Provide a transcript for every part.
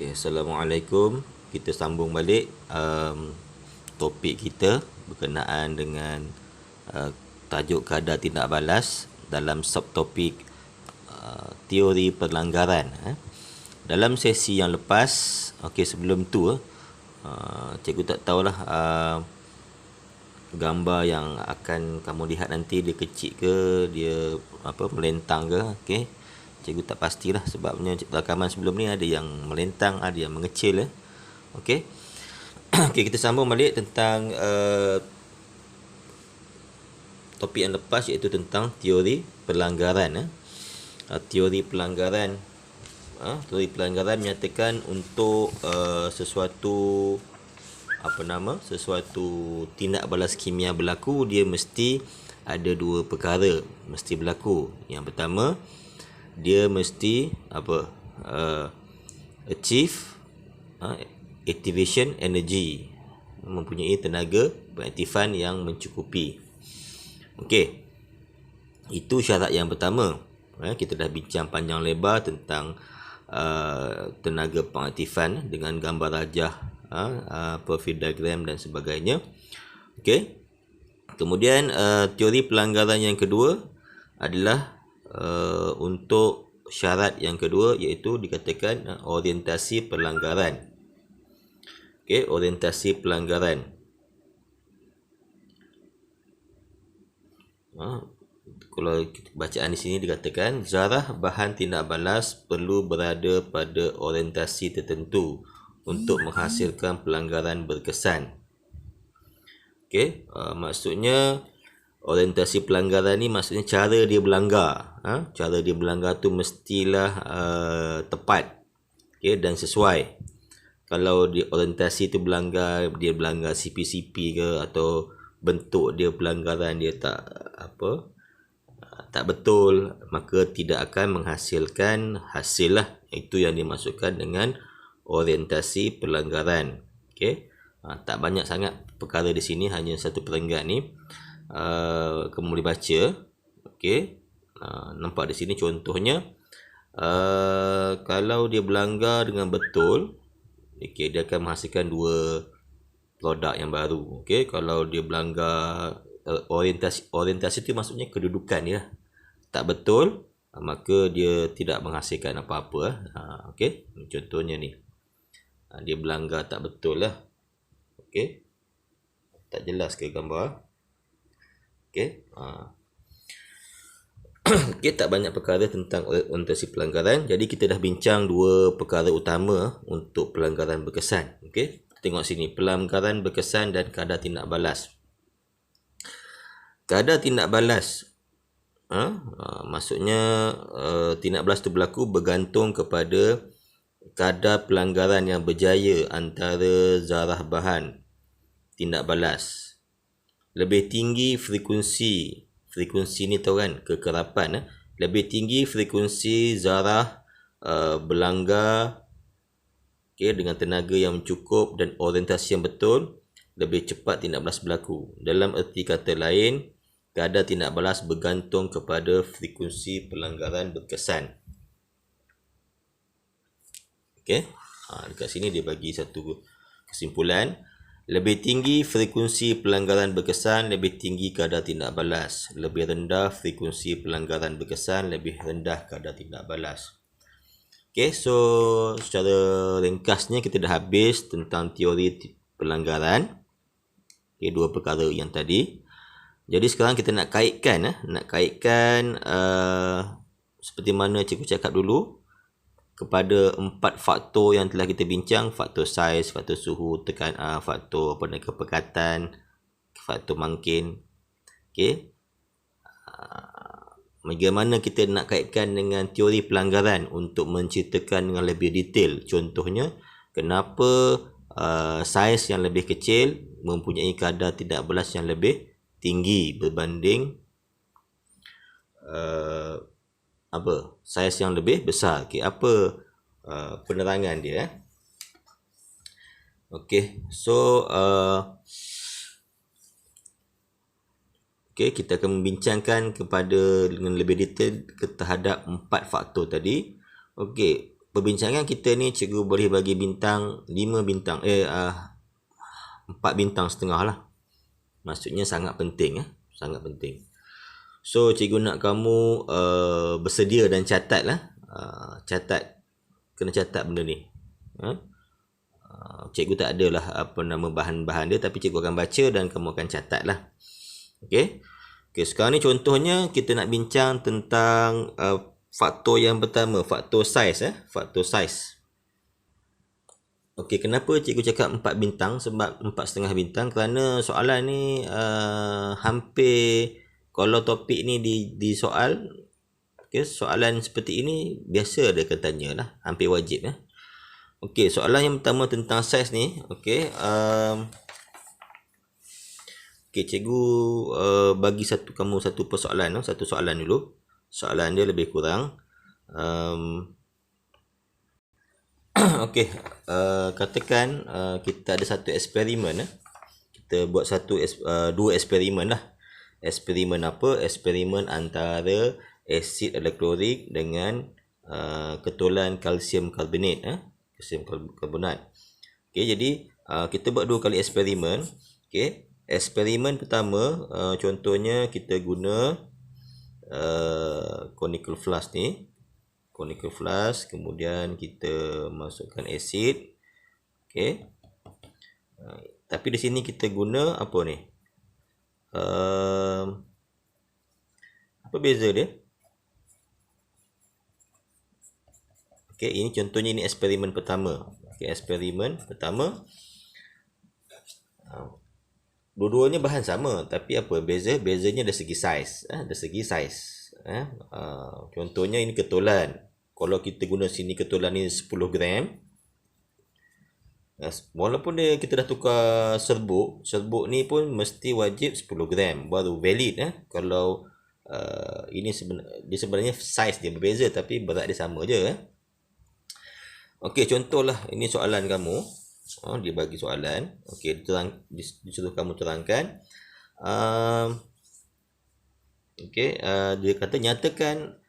Okay, Assalamualaikum. Kita sambung balik topik kita berkenaan dengan tajuk kadar tindak balas dalam subtopik teori pelanggaran. Dalam sesi yang lepas, sebelum tu cikgu tak tahulah gambar yang akan kamu lihat nanti dia kecil ke, dia melentang ke, cikgu tak pastilah sebabnya rakaman sebelum ni ada yang melentang, ada yang mengecil. Okey, kita sambung balik tentang topik yang lepas, iaitu tentang teori pelanggaran. Teori pelanggaran menyatakan untuk sesuatu tindak balas kimia berlaku, dia mesti ada dua perkara mesti berlaku. Yang pertama, dia mesti achieve activation energy, mempunyai tenaga pengaktifan yang mencukupi. Okey, itu syarat yang pertama. Kita dah bincang panjang lebar tentang tenaga pengaktifan dengan gambar rajah, profil diagram dan sebagainya. Okey, kemudian teori pelanggaran yang kedua adalah untuk syarat yang kedua, iaitu dikatakan orientasi pelanggaran. Okey, orientasi pelanggaran. Kalau bacaan di sini dikatakan zarah bahan tindak balas perlu berada pada orientasi tertentu untuk menghasilkan pelanggaran berkesan. Okey, maksudnya orientasi pelanggaran ni maksudnya cara dia berlanggar. Cara dia berlanggar tu mestilah tepat, dan sesuai. Kalau dia orientasi tu dia berlanggar CP-CP ke, atau bentuk dia pelanggaran dia tak betul, maka tidak akan menghasilkan hasil lah. Itu yang dimaksudkan dengan orientasi pelanggaran. Okey, tak banyak sangat perkara di sini, hanya satu perenggan ni. Kamu boleh baca. Okey, nampak di sini contohnya. Kalau dia berlanggar dengan betul, dia akan menghasilkan dua produk yang baru. Okey, kalau dia berlanggar orientasi itu maksudnya kedudukan dia tak betul, maka dia tidak menghasilkan apa-apa. Okey, contohnya ni, dia berlanggar tak betul lah. Okey, tak jelas ke gambar? Okey, Okey, tak banyak perkara tentang orientasi pelanggaran. Jadi kita dah bincang dua perkara utama untuk pelanggaran berkesan. Okey, tengok sini, pelanggaran berkesan dan kadar tindak balas. Kadar tindak balas, maksudnya tindak balas itu berlaku bergantung kepada kadar pelanggaran yang berjaya antara zarah bahan tindak balas. Lebih tinggi frekuensi ni tahu kan, kekerapan. Lebih tinggi frekuensi zarah berlanggar dengan tenaga yang cukup dan orientasi yang betul, lebih cepat tindak balas berlaku. Dalam erti kata lain, kadar tindak balas bergantung kepada frekuensi pelanggaran berkesan. Okey, dekat sini dia bagi satu kesimpulan. Lebih tinggi frekuensi pelanggaran berkesan, lebih tinggi kadar tindak balas. Lebih rendah frekuensi pelanggaran berkesan, lebih rendah kadar tindak balas. Okey, so secara ringkasnya kita dah habis tentang teori pelanggaran. Okey, dua perkara yang tadi. Jadi sekarang kita nak kaitkan seperti mana cikgu cakap dulu, kepada 4 faktor yang telah kita bincang: faktor saiz, faktor suhu, faktor kepekatan, faktor mangkin. Okey, bagaimana kita nak kaitkan dengan teori pelanggaran untuk menceritakan dengan lebih detail. Contohnya, kenapa saiz yang lebih kecil mempunyai kadar tindak balas yang lebih tinggi berbanding saiz yang lebih besar. Okey, apa penerangan dia? Okey, so kita akan membincangkan dengan lebih detail terhadap 4 faktor tadi. Okey, perbincangan kita ni cikgu boleh bagi bintang 5 bintang 4 bintang setengah lah. Maksudnya sangat penting sangat penting. So cikgu nak kamu bersedia dan catat lah. Kena catat benda ni. Cikgu tak adalah bahan-bahan dia, tapi cikgu akan baca dan kamu akan catat lah. Okey, sekarang ni contohnya kita nak bincang tentang faktor yang pertama, faktor size. Faktor size. Okey, kenapa cikgu cakap 4 bintang? Sebab 4,5 bintang kerana soalan ni hampir, kalau topik ni di soal, soalan seperti ini biasa dia akan tanya lah, hampir wajib. Okey, soalan yang pertama tentang size ni. Okey, cikgu bagi kamu satu persoalan, satu soalan dulu. Soalan dia lebih kurang okey, katakan kita ada satu eksperimen. Kita buat dua eksperimen lah. Eksperimen apa? Eksperimen antara asid hidroklorik dengan ketulan kalsium karbonat. Kalsium karbonat. Okey, jadi kita buat dua kali eksperimen. Okey, eksperimen pertama contohnya kita guna conical flask ni. Conical flask, kemudian kita masukkan asid. Okey. Tapi di sini kita guna apa ni? Apa beza dia? Okey, ini contohnya, ini eksperimen pertama. Okey, eksperimen pertama. Dua-duanya bahan sama, tapi apa bezanya dari segi saiz. Dari segi saiz. Contohnya ini ketulan. Kalau kita guna sini ketulan ni 10 gram. Walaupun kita dah tukar serbuk ni pun mesti wajib 10 gram baru valid. Kalau ini sebenarnya saiz dia berbeza tapi berat dia sama je. Okey, contohlah ini soalan kamu. Dia bagi soalan. Okey, disuruh kamu terangkan. Okey, dia kata nyatakan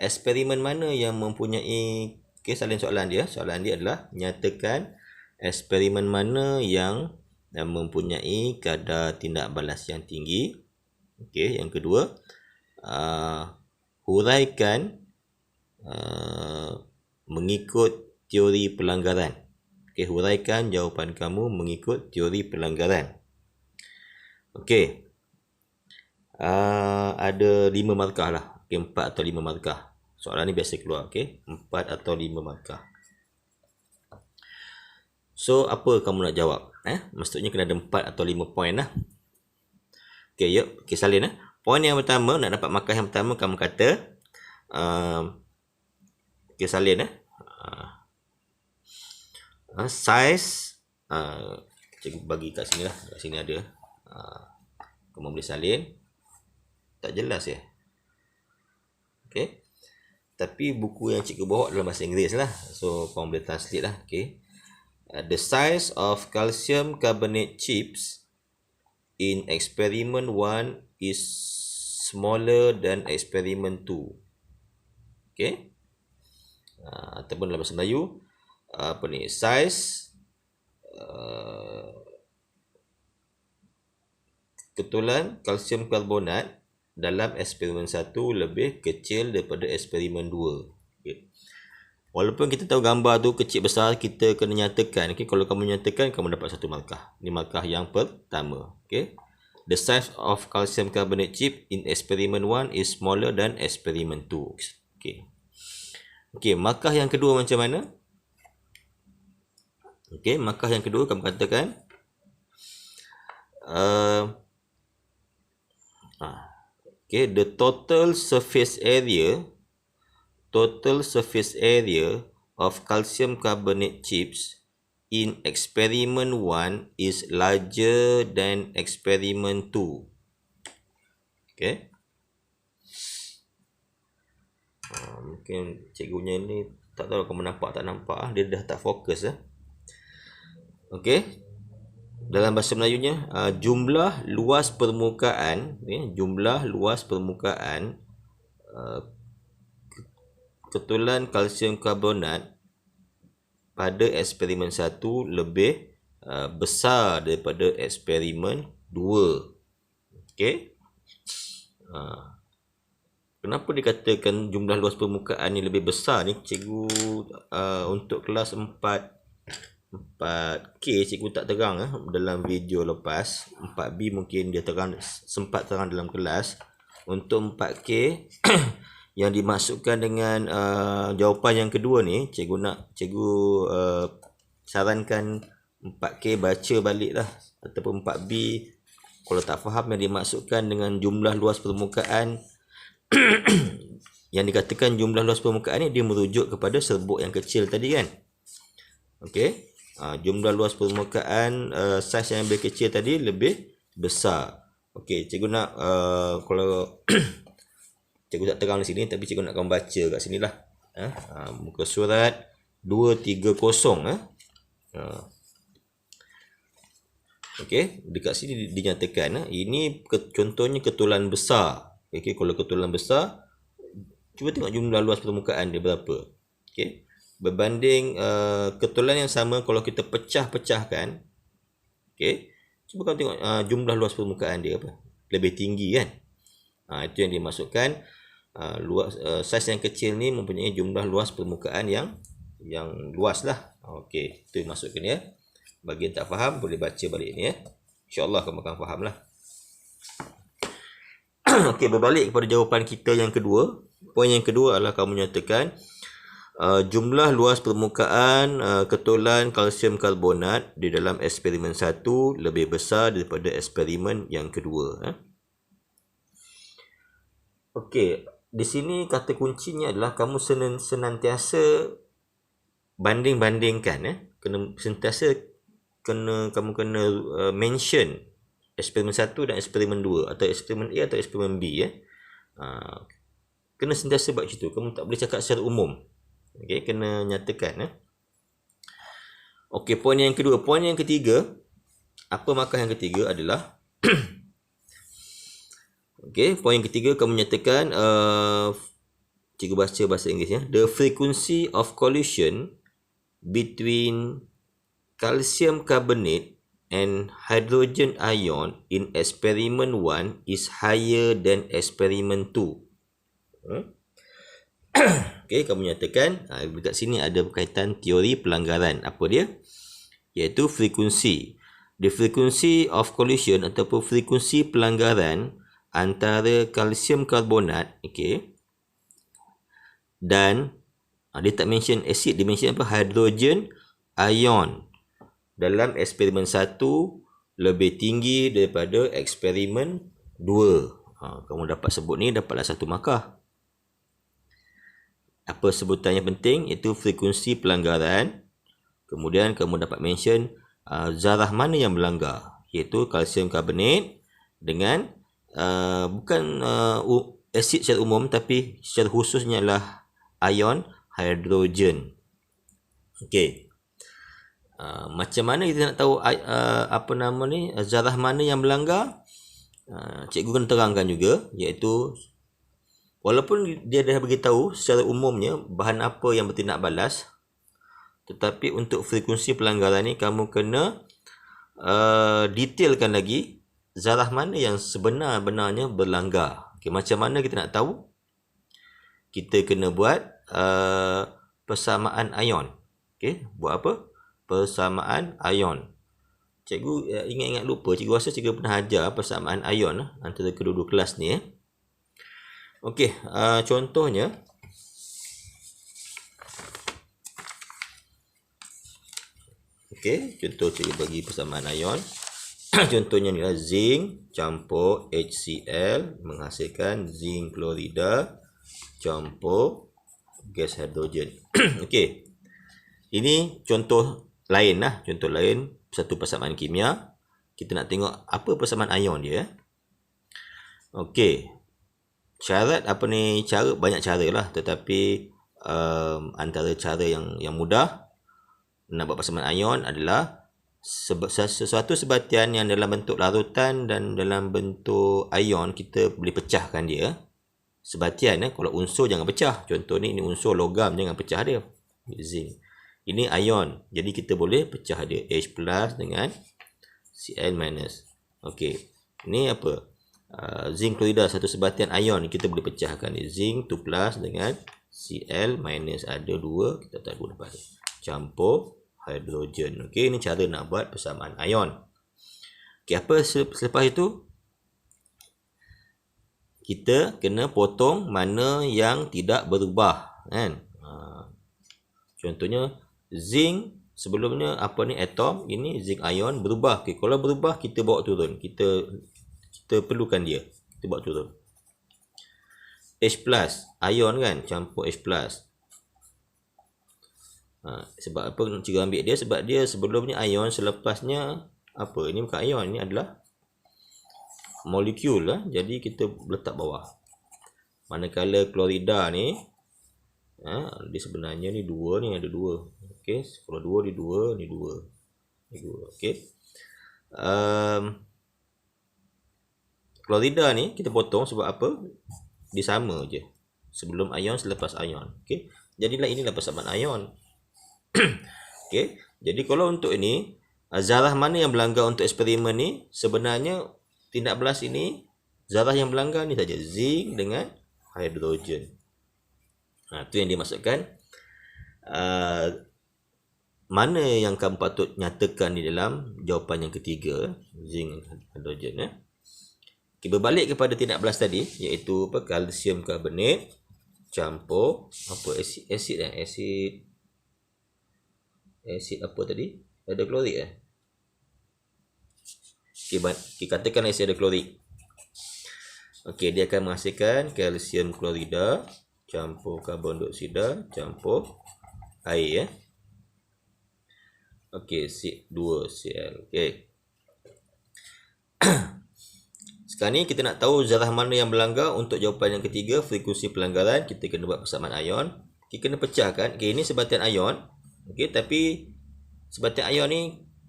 eksperimen mana yang mempunyai, salin soalan dia. Soalan dia adalah nyatakan eksperimen mana yang mempunyai kadar tindak balas yang tinggi. Okey, yang kedua, huraikan mengikut teori pelanggaran. Okey, huraikan jawapan kamu mengikut teori pelanggaran. Okey. Ada 5 markah lah. Okey, 4 atau 5 markah. Soalan ni biasa keluar. Okey, 4 atau 5 markah. So, apa kamu nak jawab? Maksudnya kena ada 4 atau 5 poin lah. Okey, yuk. Okey, salin. Poin yang pertama, nak dapat markah yang pertama, kamu kata okey, salin. Size, cikgu bagi kat sini lah. Kat sini ada. Kamu boleh salin. Tak jelas ya. Okey. Tapi buku yang cikgu bawa dalam bahasa Inggeris lah. So, kamu boleh translate lah. Okey. The size of calcium carbonate chips in experiment 1 is smaller than experiment 2. Okey. Ataupun dalam bahasa Melayu, size ketulan kalsium karbonat dalam eksperimen 1 lebih kecil daripada eksperimen 2. Okay. Walaupun kita tahu gambar tu kecil besar, kita kena nyatakan. Okay. Kalau kamu nyatakan, kamu dapat 1 markah. Ini markah yang pertama. Okay. The size of calcium carbonate chip in experiment 1 is smaller than experiment 2. Okay. Okay, markah yang kedua macam mana? Okay, markah yang kedua kamu katakan okay, the total surface area of calcium carbonate chips in experiment 1 is larger than experiment 2. Okay. Mungkin cikgunya ni tak tahu kamu nampak tak nampak. Dia dah tak fokus. Okey. Dalam bahasa Melayunya, jumlah luas permukaan ketulan kalsium karbonat pada eksperimen 1 lebih besar daripada eksperimen 2. Okey. Kenapa dikatakan jumlah luas permukaan ni lebih besar ni? Cikgu untuk kelas 4K cikgu tak terang dalam video lepas. 4B mungkin dia sempat terang dalam kelas. Untuk 4K yang dimasukkan dengan jawapan yang kedua ni, cikgu sarankan 4K baca balik lah, ataupun 4B kalau tak faham yang dimasukkan dengan jumlah luas permukaan. Yang dikatakan jumlah luas permukaan ni dia merujuk kepada serbuk yang kecil tadi kan. Okey. Jumlah luas permukaan saiz yang lebih kecil tadi lebih besar. Okey, cikgu nak kalau cikgu tak terang di sini tapi cikgu nak kamu baca kat sini lah. Muka surat 230 Okey, dekat sini dinyatakan ini contohnya ketulan besar. Okey, kalau ketulan besar, cuba tengok jumlah luas permukaan dia berapa. Okey, berbanding ketulan yang sama kalau kita pecah-pecahkan. Okey, cuba kamu tengok jumlah luas permukaan dia apa? Lebih tinggi kan? Itu yang dimasukkan saiz yang kecil ni mempunyai jumlah luas permukaan yang luas lah. Okey, itu masukkan ya. Bagi yang tak faham boleh baca balik ni ya. InsyaAllah kamu akan faham lah. Okey, berbalik kepada jawapan kita yang kedua. Poin yang kedua adalah kamu nyatakan jumlah luas permukaan ketulan kalsium karbonat di dalam eksperimen 1 lebih besar daripada eksperimen yang kedua. Okey, di sini kata kuncinya adalah kamu senantiasa banding-bandingkan. Kamu kena mention eksperimen 1 dan eksperimen 2 atau eksperimen A atau eksperimen B kena sentiasa buat macam tu. Kamu tak boleh cakap secara umum. Okey, kena nyatakan. Okey, poin yang kedua. Poin yang ketiga, apa markah yang ketiga adalah okey, poin yang ketiga kamu nyatakan cikgu baca bahasa Inggeris ya. The frequency of collision between calcium carbonate and hydrogen ion in experiment 1 is higher than experiment 2. Okey, kamu nyatakan dekat sini ada berkaitan teori pelanggaran. Apa dia? Iaitu frekuensi. The frequency of collision ataupun frekuensi pelanggaran antara kalsium karbonat, okey, dan dia tak mention acid, dia mention apa? Hydrogen ion dalam eksperimen 1 lebih tinggi daripada eksperimen 2. Kamu dapat sebut ni, dapatlah satu markah. Apa sebutan yang penting? Itu frekuensi pelanggaran. Kemudian kamu dapat mention zarah mana yang melanggar, iaitu kalsium karbonat dengan bukan asid secara umum, tapi secara khususnya adalah ion hidrogen. Okey. Macam mana kita nak tahu zarah mana yang melanggar? Cikgu kena terangkan juga, iaitu walaupun dia dah beritahu secara umumnya bahan apa yang bertindak balas, tetapi untuk frekuensi pelanggaran ni kamu kena detailkan lagi zarah mana yang sebenar-benarnya berlanggar. Okay, macam mana kita nak tahu? Kita kena buat persamaan ion. Okay, buat apa? Persamaan ion. Cikgu ingat-ingat lupa, cikgu rasa cikgu pernah ajar persamaan ion antara kedua-dua kelas ni. Okey, contohnya contoh cikgu bagi persamaan ion. Contohnya ni lah, zinc campur HCl menghasilkan zinc klorida campur gas hidrogen. Okey. Ini contoh lain lah, contoh lain satu persamaan kimia. Kita nak tengok apa persamaan ion dia. Okey. Syarat apa ni? Cara banyak cara lah, tetapi antara cara yang mudah nak buat persamaan ion adalah sesuatu sebatian yang dalam bentuk larutan dan dalam bentuk ion kita boleh pecahkan dia. Sebatian kalau unsur jangan pecah. Contoh ni unsur logam, jangan pecah dia. Zinc. Ini ion. Jadi kita boleh pecah dia. H plus dengan Cl minus. Okey. Ini apa? Zinc klorida satu sebatian ion. Kita boleh pecahkan ni. Zinc 2 plus dengan Cl minus. Ada 2. Kita letak 2 depan. Campur hidrogen. Okey. Ini cara nak buat persamaan ion. Okey. Apa selepas itu? Kita kena potong mana yang tidak berubah. Kan? Contohnya zinc. Sebelumnya apa ni atom, ini zinc ion berubah. Okay, kalau berubah kita bawa turun. Kita perlukan dia. Kita bawa turun. H plus ion kan, campur H plus. Sebab apa nak cikgu ambil dia? Sebab dia sebelumnya ion, selepasnya apa? Ini bukan ion, ini adalah molekul lah. Jadi kita letak bawah. Manakala klorida ni dia sebenarnya ni 2 ni, ada 2. Okey, kalau 2 ni 2, ni 2. Ni 2. Okey. Klorida ni kita potong sebab apa? Dia sama je. Sebelum ion, selepas ion. Okey. Jadilah inilah persamaan ion. Okey. Jadi kalau untuk ini, zarah mana yang berlanggar untuk eksperimen ni? Sebenarnya tindak balas ini zarah yang berlanggar ni saja, zinc dengan hidrogen. Itu yang dimaksudkan. Mana yang kamu patut nyatakan di dalam jawapan yang ketiga, zinc dan hidrogen. Okay, berbalik kepada tindak balas tadi, iaitu apa? Kalsium karbonat campur apa? Asid apa tadi? Hidroklorik Okay, katakan asid hidroklorik. Okey, dia akan menghasilkan kalsium klorida campur karbon dioksida campur air Okey, C2Cl. Okey. Sekarang ni kita nak tahu zarah mana yang berlanggar. Untuk jawapan yang ketiga, frekuensi pelanggaran, kita kena buat persamaan ion. Kita kena pecahkan. Okey, ini sebatian ion. Okey, tapi sebatian ion ni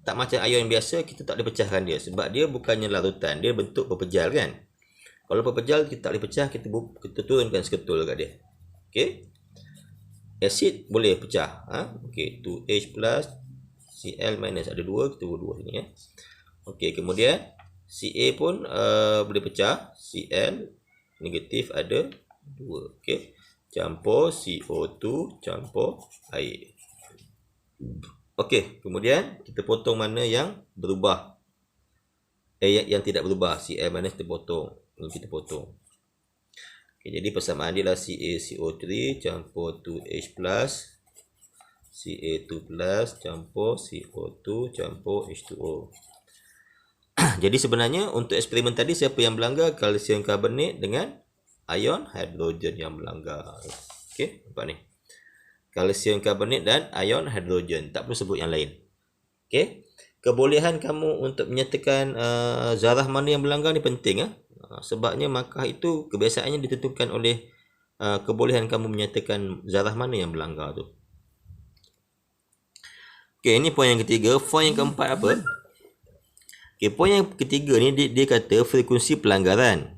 tak macam ion yang biasa, kita tak boleh pecahkan dia sebab dia bukannya larutan, dia bentuk berpejal kan. Kalau berpejal kita tak boleh pecah, kita turunkan seketul dekat dia. Okey. Asid boleh pecah. Okey, 2H plus Cl minus, ada 2, kita buat 2 sini Okey, kemudian Ca pun boleh pecah. Cl negatif ada 2. Okey. Campur CO2 campur air. Okey, kemudian kita potong mana yang berubah. Yang tidak berubah, Cl minus kita potong. Ini kita potong. Okey, jadi persamaan dia lah CaCO3 campur 2H plus Ca2 plus campur CO2 campur H2O. Jadi sebenarnya untuk eksperimen tadi siapa yang melanggar? Kalsium karbonat dengan ion hidrogen yang melanggar. Okey, nampak ni. Kalsium karbonat dan ion hidrogen, tak perlu sebut yang lain. Okey. Kebolehan kamu untuk menyatakan zarah mana yang melanggar ni penting sebabnya markah itu kebiasaannya ditentukan oleh kebolehan kamu menyatakan zarah mana yang melanggar tu. Okey, ini poin yang ketiga. Poin yang keempat apa? Okey, poin yang ketiga ni dia kata frekuensi pelanggaran.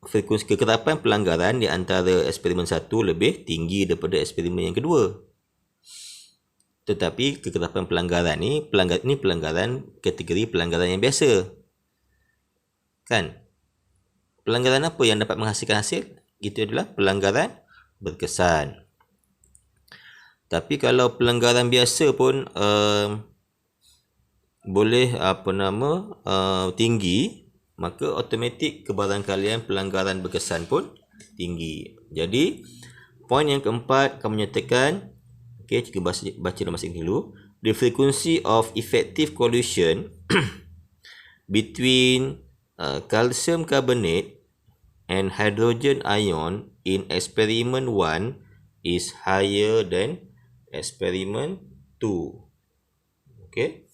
Frekuensi kekerapan pelanggaran di antara eksperimen satu lebih tinggi daripada eksperimen yang kedua. Tetapi kekerapan pelanggaran ni pelanggaran kategori pelanggaran yang biasa. Kan? Pelanggaran apa yang dapat menghasilkan hasil? Itu adalah pelanggaran berkesan. Tapi kalau pelanggaran biasa pun boleh tinggi, maka automatik kebarangkalian pelanggaran berkesan pun tinggi. Jadi poin yang keempat kamu nyatakan, okey, cikgu baca dalam masa ini dulu. The frequency of effective collision between calcium carbonate and hydrogen ion in experiment 1 is higher than experiment 2. Okey.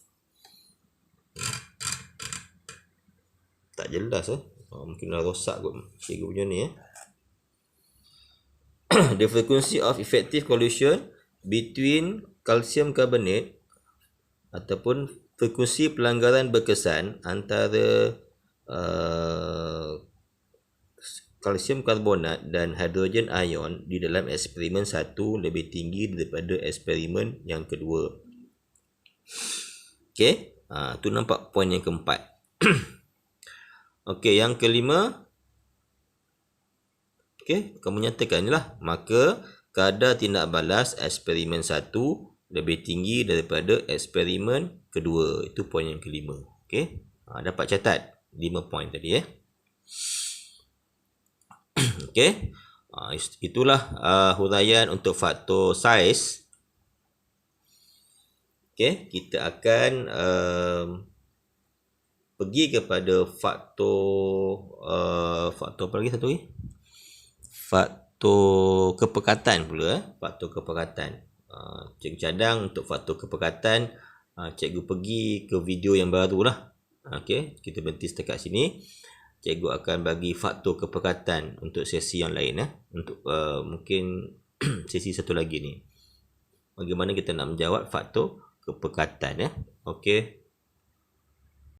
Tak jelas mungkin dah rosak kot cikgu punya ni The frequency of effective collision between calcium carbonate ataupun frekuensi pelanggaran berkesan antara kalsium karbonat dan hidrogen ion di dalam eksperimen 1 lebih tinggi daripada eksperimen yang kedua. Okey, tu nampak poin yang keempat. Okey, yang kelima. Okey, kamu nyatakan lah. Maka kadar tindak balas eksperimen 1 lebih tinggi daripada eksperimen kedua. Itu poin yang kelima. Okey, dapat catat 5 poin tadi Okey, itulah huraian untuk faktor saiz. Okey, kita akan pergi kepada faktor apa lagi satu lagi? Faktor kepekatan pula. Faktor kepekatan. Cikgu cadang untuk faktor kepekatan, cikgu pergi ke video yang baru lah. Okey, kita berhenti setakat sini. Cikgu akan bagi faktor kepekatan untuk sesi yang lain untuk mungkin sesi satu lagi ni. Bagaimana kita nak menjawab faktor kepekatan Okey.